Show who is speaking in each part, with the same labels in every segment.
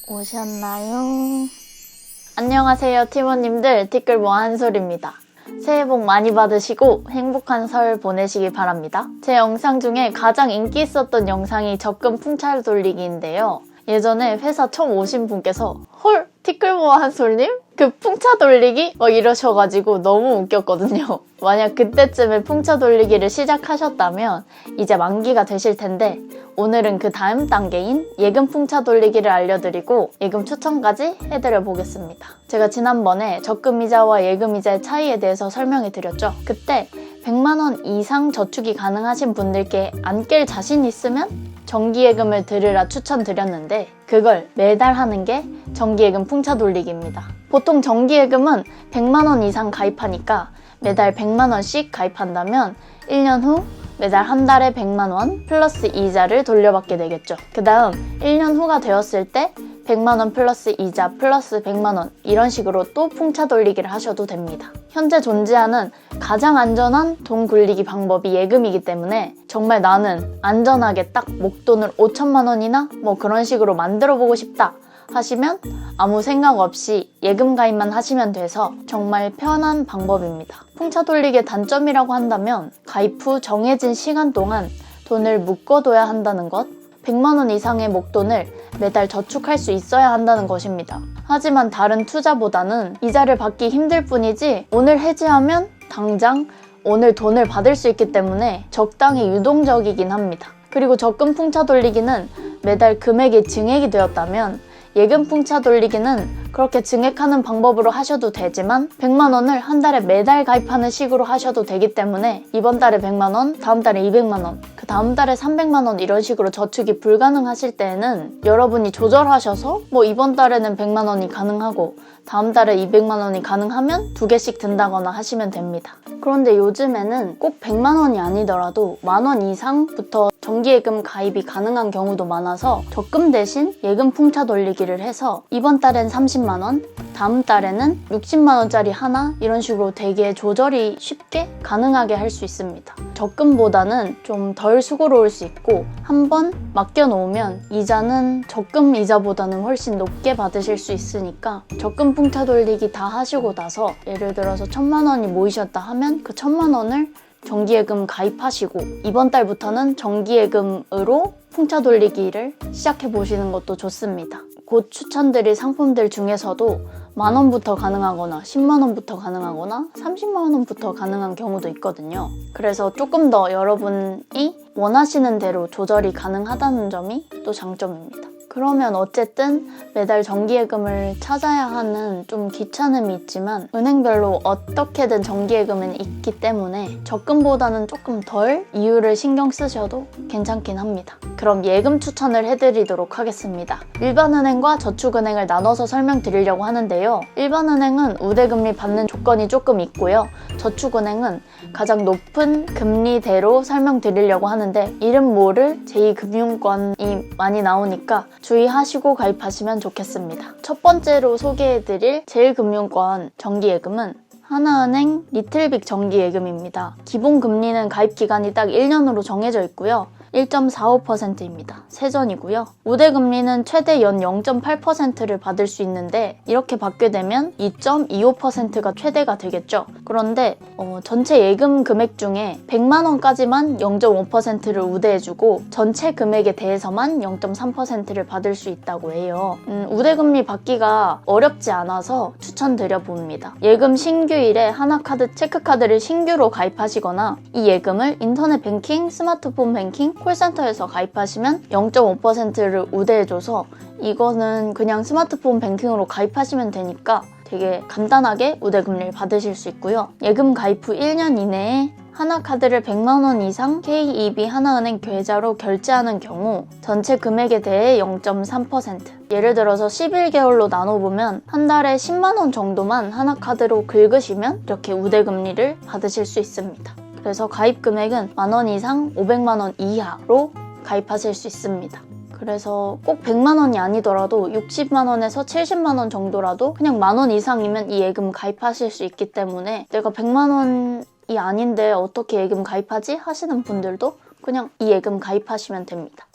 Speaker 1: 오셨나요? 안녕하세요 팀원님들, 티끌모 한솔입니다. 새해 복 많이 받으시고 행복한 설 보내시기 바랍니다. 제 영상 중에 가장 인기 있었던 영상이 적금 풍차 돌리기인데요. 예전에 회사 처음 오신 분께서 헐! 티끌모 한솔님? 그 풍차 돌리기? 이러셔가지고 너무 웃겼거든요. 만약 그때쯤에 풍차 돌리기를 시작하셨다면 이제 만기가 되실 텐데 오늘은 그 다음 단계인 예금 풍차 돌리기를 알려드리고 예금 추천까지 해드려 보겠습니다. 제가 지난번에 적금이자와 예금이자의 차이에 대해서 설명해 드렸죠. 그때 100만원 이상 저축이 가능하신 분들께 안 깰 자신 있으면 정기예금을 들으라 추천드렸는데 그걸 매달 하는 게 정기예금 풍차 돌리기입니다. 보통 정기예금은 100만원 이상 가입하니까 매달 100만원씩 가입한다면 1년 후 매달 한 달에 100만원 플러스 이자를 돌려받게 되겠죠. 그 다음 1년 후가 되었을 때 100만원 플러스 이자 플러스 100만원 이런 식으로 또 풍차 돌리기를 하셔도 됩니다. 현재 존재하는 가장 안전한 돈 굴리기 방법이 예금이기 때문에 정말 나는 안전하게 딱 목돈을 5천만원이나 그런 식으로 만들어 보고 싶다 하시면 아무 생각 없이 예금 가입만 하시면 돼서 정말 편한 방법입니다. 풍차 돌리기의 단점이라고 한다면 가입 후 정해진 시간 동안 돈을 묶어둬야 한다는 것, 100만원 이상의 목돈을 매달 저축할 수 있어야 한다는 것입니다. 하지만 다른 투자보다는 이자를 받기 힘들 뿐이지 오늘 해지하면 당장 오늘 돈을 받을 수 있기 때문에 적당히 유동적이긴 합니다. 그리고 적금 풍차 돌리기는 매달 금액이 증액이 되었다면 예금 풍차 돌리기는 그렇게 증액하는 방법으로 하셔도 되지만 100만원을 한 달에 매달 가입하는 식으로 하셔도 되기 때문에 이번 달에 100만원, 다음 달에 200만원, 그 다음 달에 300만원 이런 식으로 저축이 불가능하실 때에는 여러분이 조절하셔서 이번 달에는 100만원이 가능하고 다음 달에 200만원이 가능하면 2개씩 든다거나 하시면 됩니다. 그런데 요즘에는 꼭 100만원이 아니더라도 만원 이상부터 정기예금 가입이 가능한 경우도 많아서 적금 대신 예금 풍차 돌리기를 해서 이번 달엔 30만원, 다음 달에는 60만원짜리 하나 이런 식으로 되게 조절이 쉽게 가능하게 할 수 있습니다. 적금보다는 좀 덜 수고로울 수 있고 한번 맡겨놓으면 이자는 적금 이자보다는 훨씬 높게 받으실 수 있으니까 적금 풍차 돌리기 다 하시고 나서 예를 들어서 1000만원이 모이셨다 하면 그 1000만원을 정기예금 가입하시고 이번 달부터는 정기예금으로 풍차 돌리기를 시작해 보시는 것도 좋습니다. 곧 추천드릴 상품들 중에서도 만원부터 가능하거나 10만원부터 가능하거나 30만원부터 가능한 경우도 있거든요. 그래서 조금 더 여러분이 원하시는 대로 조절이 가능하다는 점이 또 장점입니다. 그러면 어쨌든 매달 정기예금을 찾아야 하는 좀 귀찮음이 있지만 은행별로 어떻게든 정기예금은 있기 때문에 적금보다는 조금 덜 이유를 신경 쓰셔도 괜찮긴 합니다. 그럼 예금 추천을 해드리도록 하겠습니다. 일반은행과 저축은행을 나눠서 설명드리려고 하는데요. 일반은행은 우대금리 받는 조건이 조금 있고요. 저축은행은 가장 높은 금리대로 설명드리려고 하는데 이름 모를 제2금융권이 많이 나오니까 주의하시고 가입하시면 좋겠습니다. 첫 번째로 소개해드릴 제1금융권 정기예금은 하나은행 리틀빅 정기예금입니다. 기본 금리는 가입 기간이 딱 1년으로 정해져 있고요. 1.45%입니다. 세전이고요. 우대금리는 최대 연 0.8%를 받을 수 있는데 이렇게 받게 되면 2.25%가 최대가 되겠죠. 그런데 전체 예금 금액 중에 100만원까지만 0.5%를 우대해주고 전체 금액에 대해서만 0.3%를 받을 수 있다고 해요. 우대금리 받기가 어렵지 않아서 추천드려봅니다. 예금 신규일에 하나카드 체크카드를 신규로 가입하시거나 이 예금을 인터넷 뱅킹, 스마트폰 뱅킹, 콜센터에서 가입하시면 0.5%를 우대해줘서 이거는 그냥 스마트폰 뱅킹으로 가입하시면 되니까 되게 간단하게 우대금리를 받으실 수 있고요. 예금 가입 후 1년 이내에 하나카드를 100만원 이상 KEB 하나은행 계좌로 결제하는 경우 전체 금액에 대해 0.3%, 예를 들어서 11개월로 나눠보면 한 달에 10만원 정도만 하나카드로 긁으시면 이렇게 우대금리를 받으실 수 있습니다. 그래서 가입 금액은 만원 이상 500만원 이하로 가입하실 수 있습니다. 그래서 꼭 100만원이 아니더라도 60만원에서 70만원 정도라도 그냥 만원 이상이면 이 예금 가입하실 수 있기 때문에 내가 100만원이 아닌데 어떻게 예금 가입하지? 하시는 분들도 그냥 이 예금 가입하시면 됩니다.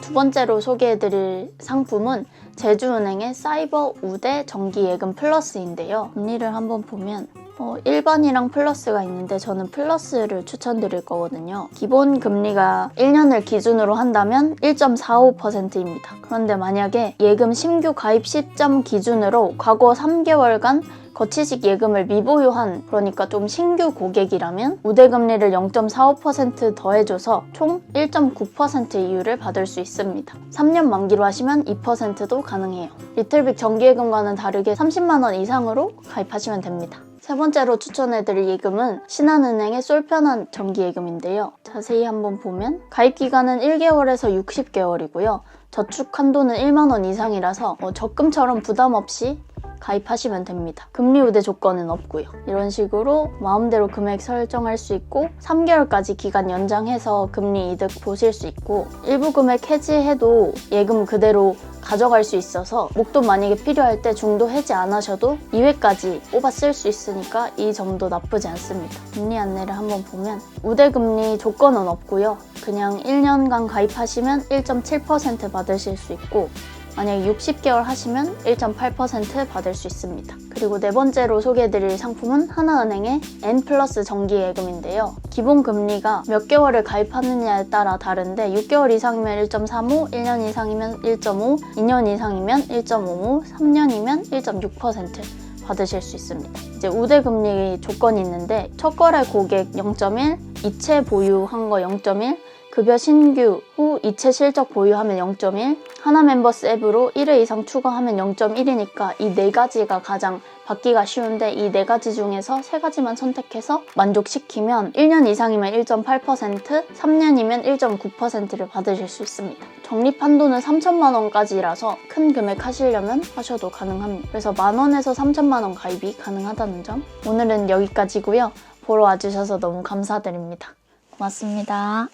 Speaker 1: 두 번째로 소개해드릴 상품은 제주은행의 사이버 우대 정기예금 플러스인데요. 금리를 한번 보면 일반이랑 플러스가 있는데 저는 플러스를 추천드릴 거거든요. 기본 금리가 1년을 기준으로 한다면 1.45%입니다. 그런데 만약에 예금 신규 가입 시점 기준으로 과거 3개월간 거치식 예금을 미보유한, 그러니까 좀 신규 고객이라면 우대금리를 0.45% 더해줘서 총 1.9% 이율을 받을 수 있습니다. 3년 만기로 하시면 2%도 가능해요. 리틀빅 정기예금과는 다르게 30만 원 이상으로 가입하시면 됩니다. 세 번째로 추천해드릴 예금은 신한은행의 솔편한 정기예금인데요. 자세히 한번 보면 가입기간은 1개월에서 60개월이고요. 저축 한도는 1만 원 이상이라서 적금처럼 부담 없이 가입하시면 됩니다. 금리 우대 조건은 없고요. 이런 식으로 마음대로 금액 설정할 수 있고 3개월까지 기간 연장해서 금리 이득 보실 수 있고 일부 금액 해지해도 예금 그대로 가져갈 수 있어서 목돈 만약에 필요할 때 중도 해지 안 하셔도 2회까지 뽑아 쓸 수 있으니까 이 점도 나쁘지 않습니다. 금리 안내를 한번 보면 우대금리 조건은 없고요. 그냥 1년간 가입하시면 1.7% 받으실 수 있고 만약에 60개월 하시면 1.8% 받을 수 있습니다. 그리고 네 번째로 소개해드릴 상품은 하나은행의 N+ 정기예금인데요. 기본 금리가 몇 개월을 가입하느냐에 따라 다른데 6개월 이상이면 1.35, 1년 이상이면 1.5, 2년 이상이면 1.55, 3년이면 1.6% 받으실 수 있습니다. 이제 우대금리 조건이 있는데 첫 거래 고객 0.1, 이체 보유한 거 0.1, 급여 신규 후 이체 실적 보유하면 0.1, 하나 멤버스 앱으로 1회 이상 추가하면 0.1이니까 이 네 가지가 가장 받기가 쉬운데 이 네 가지 중에서 세 가지만 선택해서 만족시키면 1년 이상이면 1.8%, 3년이면 1.9%를 받으실 수 있습니다. 적립 한도는 3천만 원까지라서 큰 금액 하시려면 하셔도 가능합니다. 그래서 만 원에서 3천만 원 가입이 가능하다는 점. 오늘은 여기까지고요. 보러 와주셔서 너무 감사드립니다. 고맙습니다.